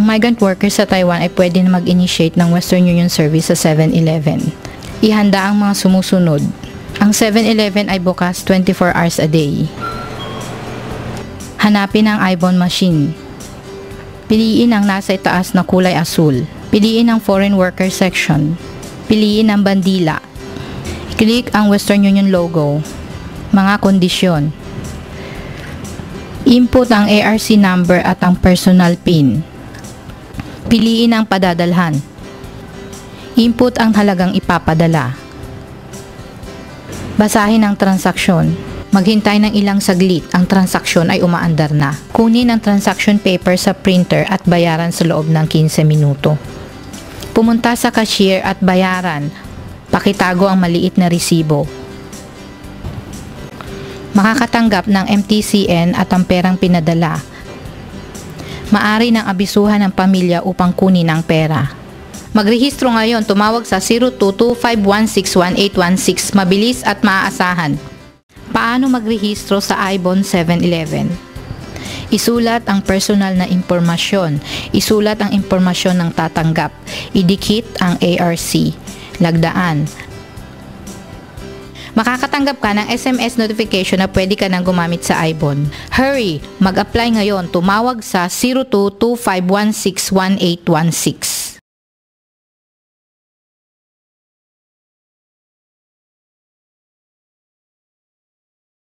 Ang migrant workers sa Taiwan ay pwede na mag-initiate ng Western Union service sa 7-Eleven. Ihanda ang mga sumusunod. Ang 7-Eleven ay bukas 24 hours a day. Hanapin ang ibon machine. Piliin ang nasa itaas na kulay asul. Piliin ang foreign worker section. Piliin ang bandila. Click ang Western Union logo. Mga kondisyon. Input ang ARC number at ang personal PIN. Piliin ang padadalhan. Input ang halagang ipapadala. Basahin ang transaksyon. Maghintay ng ilang saglit, ang transaksyon ay umaandar na. Kunin ang transaction paper sa printer at bayaran sa loob ng 15 minuto. Pumunta sa cashier at bayaran. Pakitago ang maliit na resibo. Makakatanggap ng MTCN at ang perang pinadala. Maari nang abisuhan ng pamilya upang kunin ang pera. Magrehistro ngayon, tumawag sa 0225161816, mabilis at maaasahan. Paano magrehistro sa ibon 7-Eleven? Isulat ang personal na impormasyon. Isulat ang impormasyon ng tatanggap. Idikit ang ARC. Lagdaan. Makakatanggap ka ng SMS notification na pwede ka nang gumamit sa ibon. Hurry! Mag-apply ngayon. Tumawag sa 0225161816.